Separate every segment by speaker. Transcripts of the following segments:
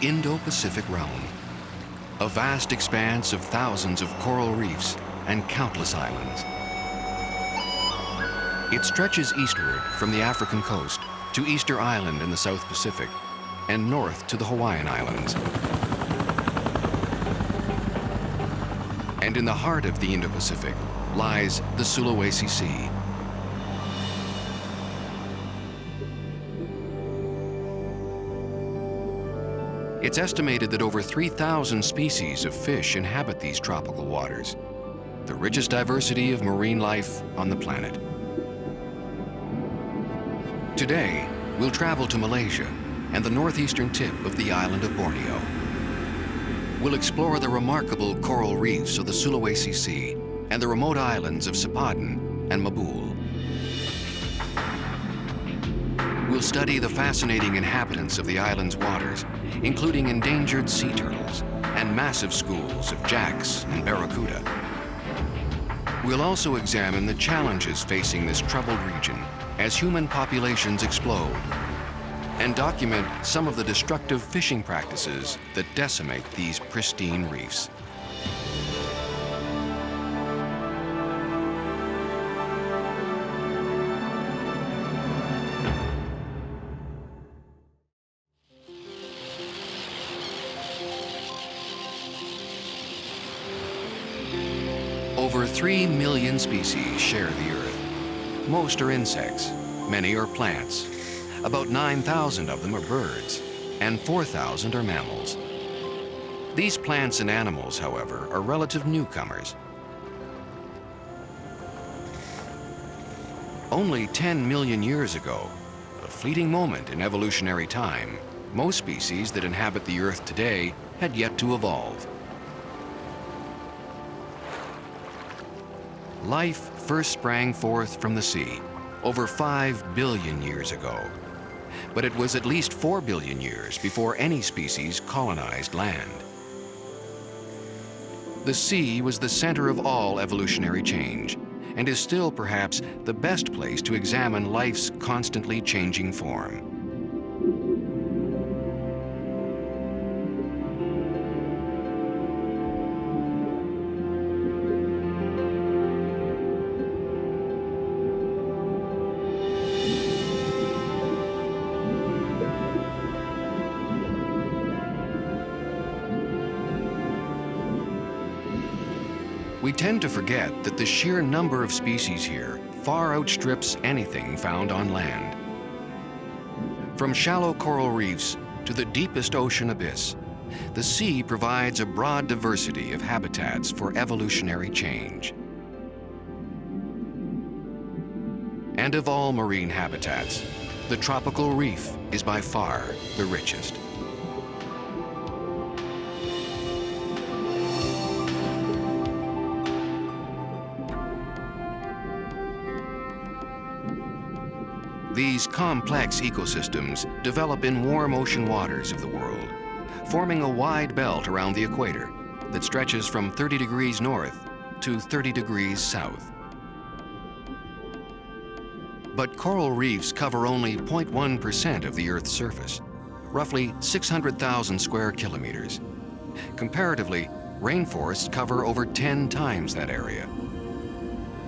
Speaker 1: Indo-Pacific realm, a vast expanse of thousands of coral reefs and countless islands. It stretches eastward from the African coast to Easter Island in the South Pacific and north to the Hawaiian Islands. And in the heart of the Indo-Pacific lies the Sulu Sea. It's estimated that over 3,000 species of fish inhabit these tropical waters, the richest diversity of marine life on the planet. Today, we'll travel to Malaysia and the northeastern tip of the island of Borneo. We'll explore the remarkable coral reefs of the Sulawesi Sea and the remote islands of Sipadan and Mabul. We'll study the fascinating inhabitants of the island's waters, including endangered sea turtles and massive schools of jacks and barracuda. We'll also examine the challenges facing this troubled region as human populations explode, and document some of the destructive fishing practices that decimate these pristine reefs. Over 3 million species share the Earth. Most are insects, many are plants. About 9,000 of them are birds, and 4,000 are mammals. These plants and animals, however, are relative newcomers. Only 10 million years ago, a fleeting moment in evolutionary time, most species that inhabit the Earth today had yet to evolve. Life first sprang forth from the sea over 5 billion years ago. But it was at least 4 billion years before any species colonized land. The sea was the center of all evolutionary change and is still perhaps the best place to examine life's constantly changing form. We tend to forget that the sheer number of species here far outstrips anything found on land. From shallow coral reefs to the deepest ocean abyss, the sea provides a broad diversity of habitats for evolutionary change. And of all marine habitats, the tropical reef is by far the richest. These complex ecosystems develop in warm ocean waters of the world, forming a wide belt around the equator that stretches from 30 degrees north to 30 degrees south. But coral reefs cover only 0.1% of the Earth's surface, roughly 600,000 square kilometers. Comparatively, rainforests cover over 10 times that area.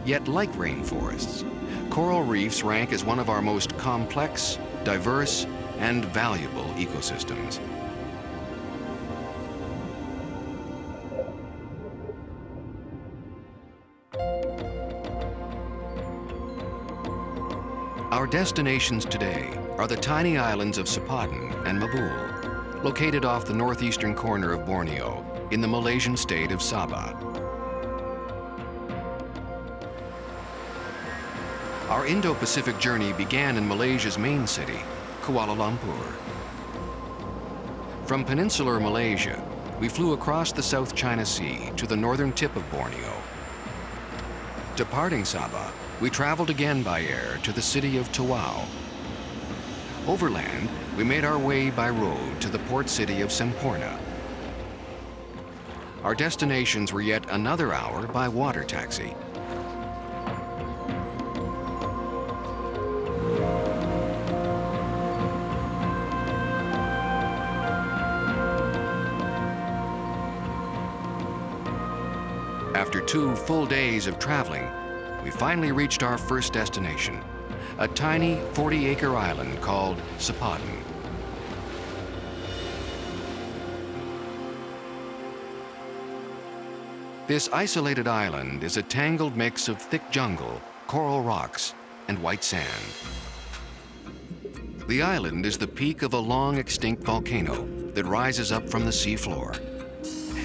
Speaker 1: Yet like rainforests, coral reefs rank as one of our most complex, diverse, and valuable ecosystems. Our destinations today are the tiny islands of Sipadan and Mabul, located off the northeastern corner of Borneo in the Malaysian state of Sabah. Our Indo-Pacific journey began in Malaysia's main city, Kuala Lumpur. From peninsular Malaysia, we flew across the South China Sea to the northern tip of Borneo. Departing Sabah, we traveled again by air to the city of Tawau. Overland, we made our way by road to the port city of Semporna. Our destinations were yet another hour by water taxi. After 2 full days of traveling, we finally reached our first destination, a tiny 40-acre island called Sipadan. This isolated island is a tangled mix of thick jungle, coral rocks, and white sand. The island is the peak of a long extinct volcano that rises up from the seafloor.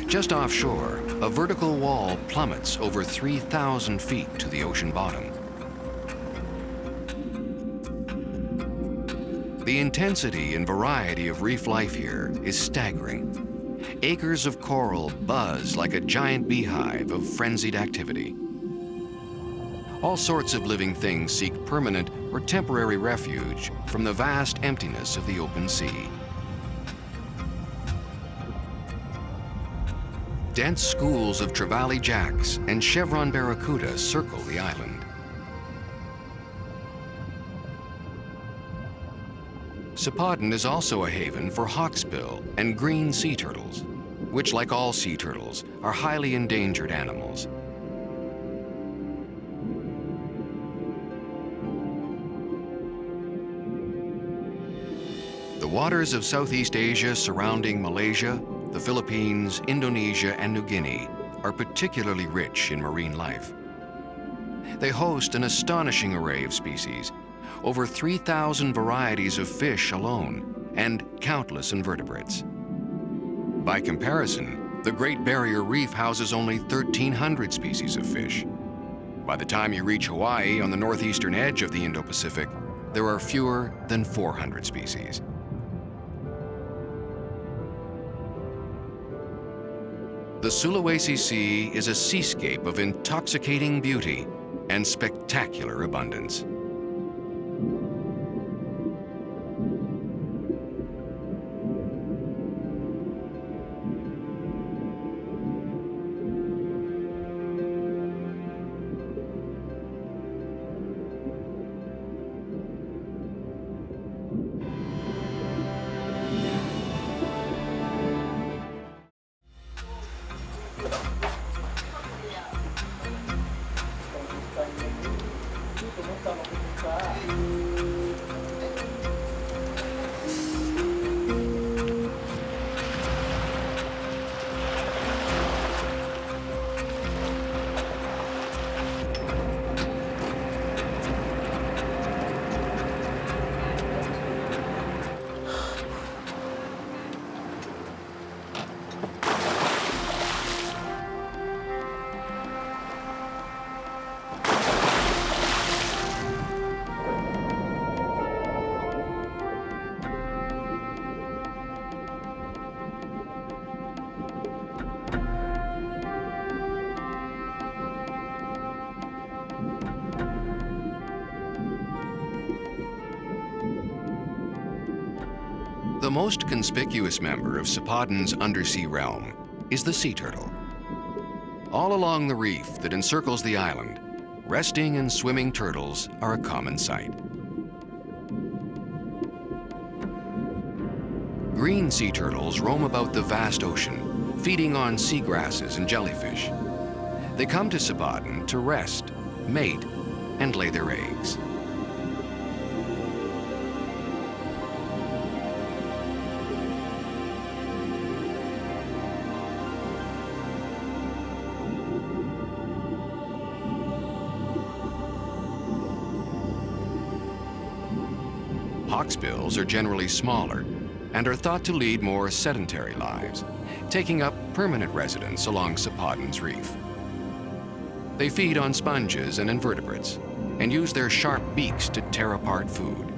Speaker 1: Just offshore, a vertical wall plummets over 3,000 feet to the ocean bottom. The intensity and variety of reef life here is staggering. Acres of coral buzz like a giant beehive of frenzied activity. All sorts of living things seek permanent or temporary refuge from the vast emptiness of the open sea. Dense schools of travali jacks and chevron barracuda circle the island. Sipadan is also a haven for hawksbill and green sea turtles, which, like all sea turtles, are highly endangered animals. The waters of Southeast Asia surrounding Malaysia, the Philippines, Indonesia, and New Guinea are particularly rich in marine life. They host an astonishing array of species, over 3,000 varieties of fish alone, and countless invertebrates. By comparison, the Great Barrier Reef houses only 1,300 species of fish. By the time you reach Hawaii on the northeastern edge of the Indo-Pacific, there are fewer than 400 species. The Sulu Sea is a seascape of intoxicating beauty and spectacular abundance. The most conspicuous member of Sipadan's undersea realm is the sea turtle. All along the reef that encircles the island, resting and swimming turtles are a common sight. Green sea turtles roam about the vast ocean, feeding on seagrasses and jellyfish. They come to Sipadan to rest, mate, and lay their eggs. Hawksbills are generally smaller and are thought to lead more sedentary lives, taking up permanent residence along Sipadan's reef. They feed on sponges and invertebrates and use their sharp beaks to tear apart food.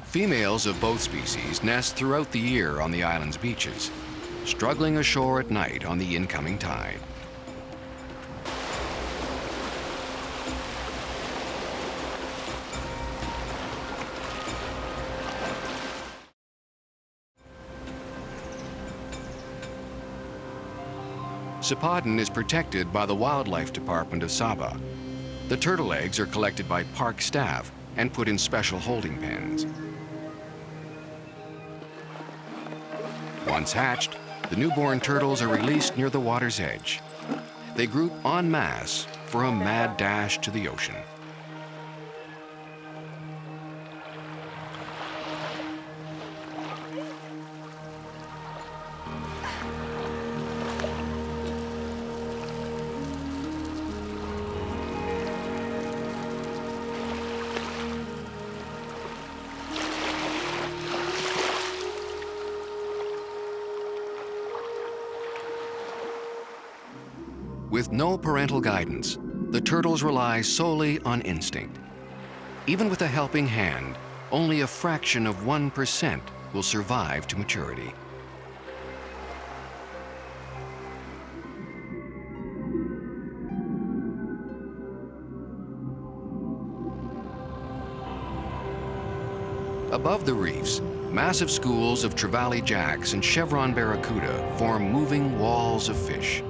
Speaker 1: Females of both species nest throughout the year on the island's beaches, struggling ashore at night on the incoming tide. Sipadan is protected by the Wildlife Department of Sabah. The turtle eggs are collected by park staff and put in special holding pens. Once hatched, the newborn turtles are released near the water's edge. They group en masse for a mad dash to the ocean. With no parental guidance, the turtles rely solely on instinct. Even with a helping hand, only a fraction of 1% will survive to maturity. Above the reefs, massive schools of travali jacks and chevron barracuda form moving walls of fish.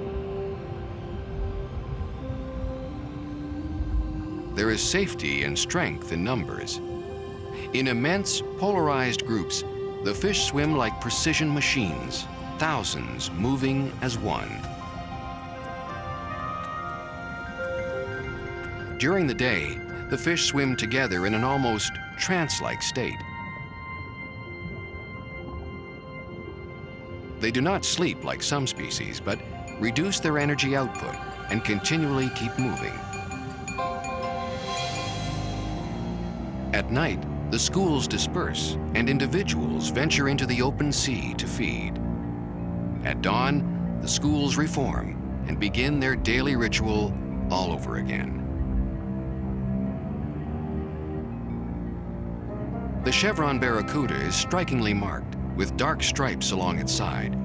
Speaker 1: There is safety and strength in numbers. In immense, polarized groups, the fish swim like precision machines, thousands moving as one. During the day, the fish swim together in an almost trance-like state. They do not sleep like some species, but reduce their energy output and continually keep moving. At night, the schools disperse and individuals venture into the open sea to feed. At dawn, the schools reform and begin their daily ritual all over again. The chevron barracuda is strikingly marked with dark stripes along its side.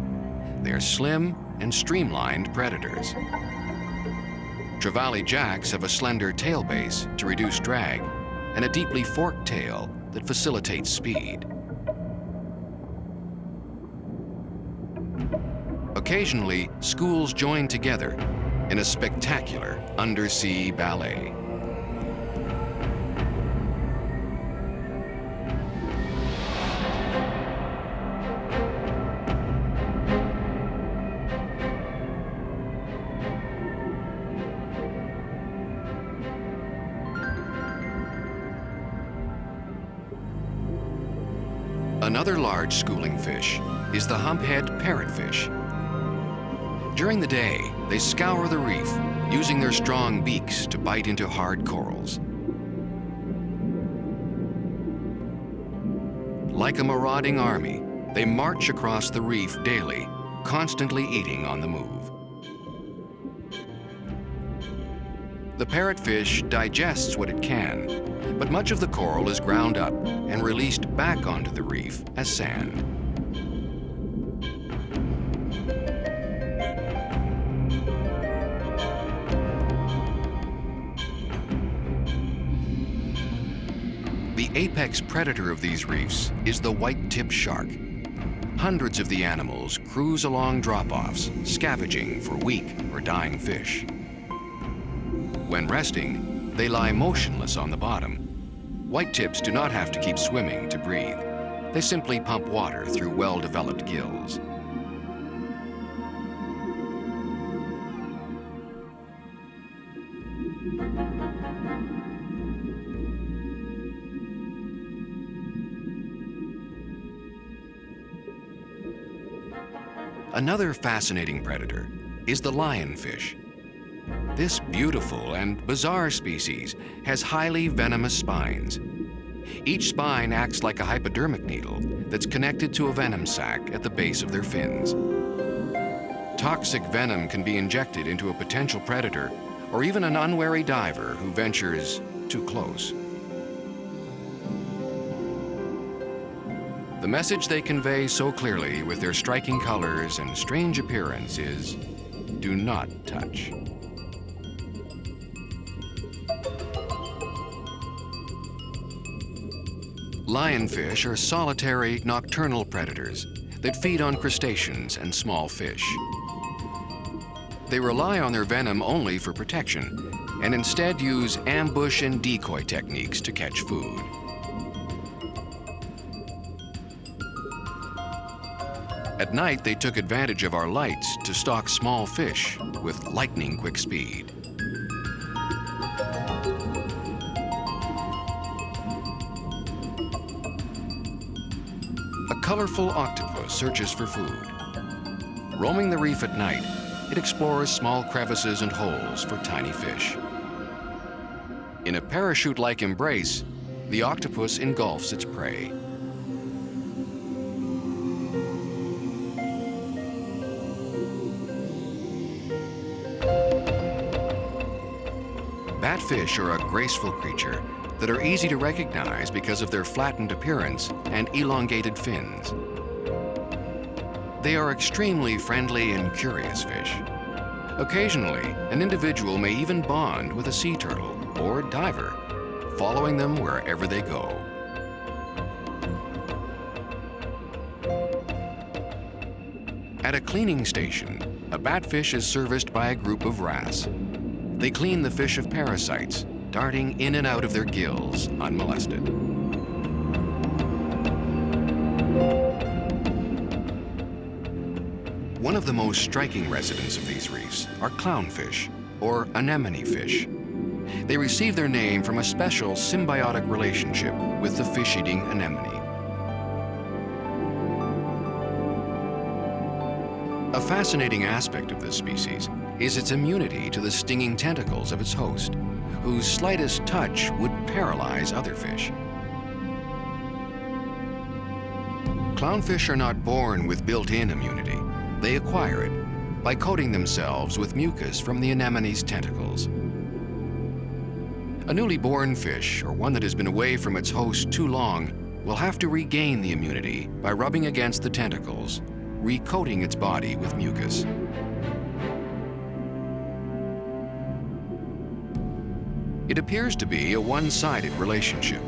Speaker 1: They are slim and streamlined predators. Travali jacks have a slender tail base to reduce drag and a deeply forked tail that facilitates speed. Occasionally, schools join together in a spectacular undersea ballet. Another large schooling fish is the humphead parrotfish. During the day, they scour the reef, using their strong beaks to bite into hard corals. Like a marauding army, they march across the reef daily, constantly eating on the move. The parrotfish digests what it can, but much of the coral is ground up and released back onto the reef as sand. The apex predator of these reefs is the white-tipped shark. Hundreds of the animals cruise along drop-offs, scavenging for weak or dying fish. When resting, they lie motionless on the bottom. Whitetips do not have to keep swimming to breathe. They simply pump water through well-developed gills. Another fascinating predator is the lionfish. This beautiful and bizarre species has highly venomous spines. Each spine acts like a hypodermic needle that's connected to a venom sac at the base of their fins. Toxic venom can be injected into a potential predator or even an unwary diver who ventures too close. The message they convey so clearly with their striking colors and strange appearance is, do not touch. Lionfish are solitary nocturnal predators that feed on crustaceans and small fish. They rely on their venom only for protection, and instead use ambush and decoy techniques to catch food. At night, they took advantage of our lights to stalk small fish with lightning-quick speed. A colorful octopus searches for food. Roaming the reef at night, it explores small crevices and holes for tiny fish. In a parachute-like embrace, the octopus engulfs its prey. Batfish are a graceful creature that are easy to recognize because of their flattened appearance and elongated fins. They are extremely friendly and curious fish. Occasionally, an individual may even bond with a sea turtle or diver, following them wherever they go. At a cleaning station, a batfish is serviced by a group of wrasse. They clean the fish of parasites, darting in and out of their gills unmolested. One of the most striking residents of these reefs are clownfish, or anemone fish. They receive their name from a special symbiotic relationship with the fish-eating anemone. A fascinating aspect of this species is its immunity to the stinging tentacles of its host, whose slightest touch would paralyze other fish. Clownfish are not born with built-in immunity. They acquire it by coating themselves with mucus from the anemone's tentacles. A newly born fish, or one that has been away from its host too long, will have to regain the immunity by rubbing against the tentacles, recoating its body with mucus. It appears to be a one-sided relationship.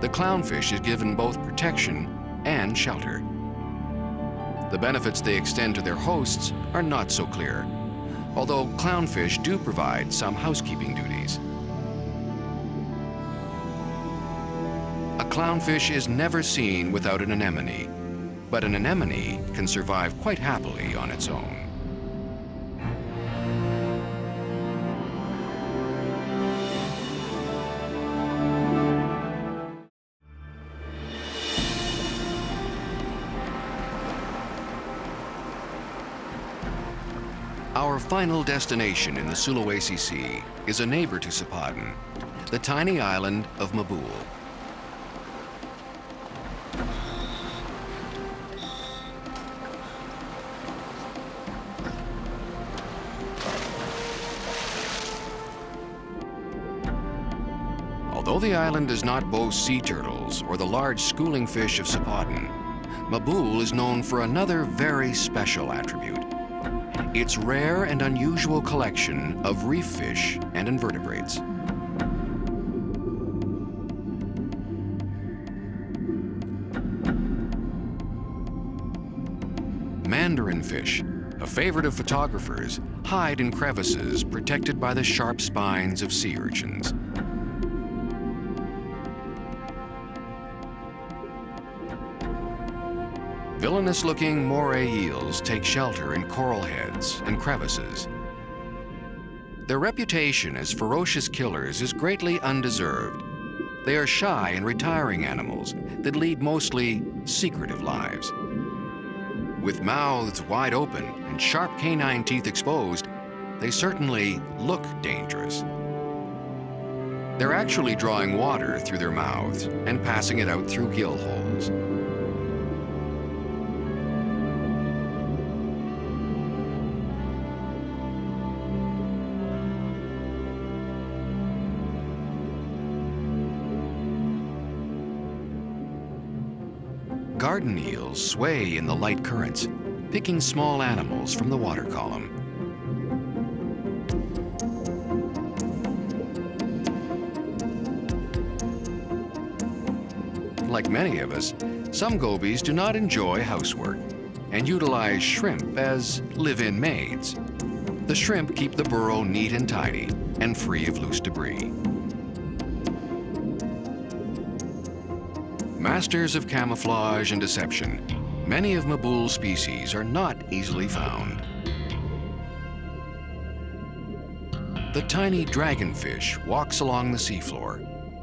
Speaker 1: The clownfish is given both protection and shelter. The benefits they extend to their hosts are not so clear, although clownfish do provide some housekeeping duties. A clownfish is never seen without an anemone, but an anemone can survive quite happily on its own. Our final destination in the Sulu Sea is a neighbor to Sipadan, the tiny island of Mabul. Although the island does not boast sea turtles or the large schooling fish of Sipadan, Mabul is known for another very special attribute: its rare and unusual collection of reef fish and invertebrates. Mandarin fish, a favorite of photographers, hide in crevices protected by the sharp spines of sea urchins. Villainous-looking moray eels take shelter in coral heads and crevices. Their reputation as ferocious killers is greatly undeserved. They are shy and retiring animals that lead mostly secretive lives. With mouths wide open and sharp canine teeth exposed, they certainly look dangerous. They're actually drawing water through their mouths and passing it out through gill holes. Garden eels sway in the light currents, picking small animals from the water column. Like many of us, some gobies do not enjoy housework and utilize shrimp as live-in maids. The shrimp keep the burrow neat and tidy and free of loose debris. Masters of camouflage and deception, many of Mabul's species are not easily found. The tiny dragonfish walks along the seafloor,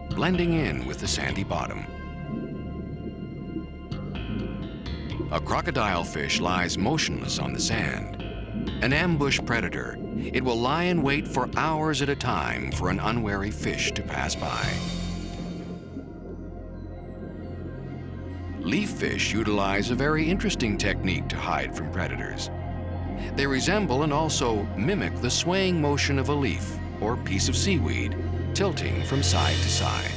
Speaker 1: blending in with the sandy bottom. A crocodile fish lies motionless on the sand. An ambush predator, it will lie in wait for hours at a time for an unwary fish to pass by. Leaf fish utilize a very interesting technique to hide from predators. They resemble and also mimic the swaying motion of a leaf or piece of seaweed, tilting from side to side.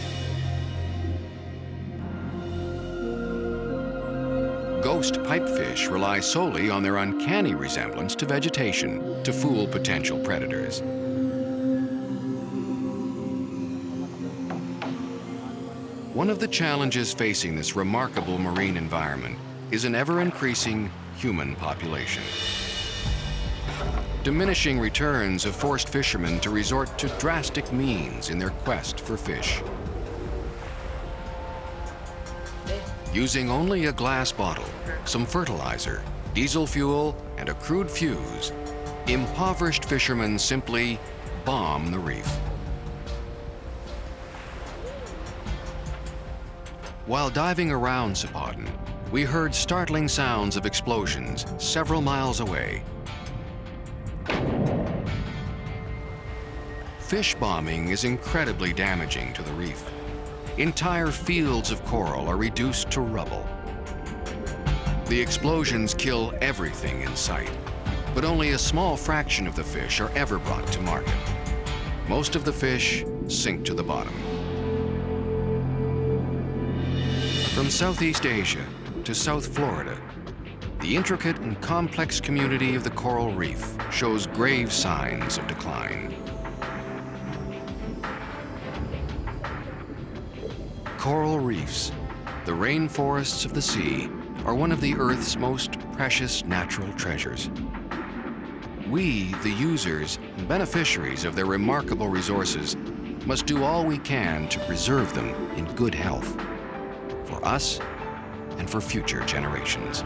Speaker 1: Ghost pipefish rely solely on their uncanny resemblance to vegetation to fool potential predators. One of the challenges facing this remarkable marine environment is an ever-increasing human population. Diminishing returns have forced fishermen to resort to drastic means in their quest for fish. Using only a glass bottle, some fertilizer, diesel fuel, and a crude fuse, impoverished fishermen simply bomb the reef. While diving around Sipadan, we heard startling sounds of explosions several miles away. Fish bombing is incredibly damaging to the reef. Entire fields of coral are reduced to rubble. The explosions kill everything in sight, but only a small fraction of the fish are ever brought to market. Most of the fish sink to the bottom. From Southeast Asia to South Florida, the intricate and complex community of the coral reef shows grave signs of decline. Coral reefs, the rainforests of the sea, are one of the Earth's most precious natural treasures. We, the users and beneficiaries of their remarkable resources, must do all we can to preserve them in good health, for us and for future generations.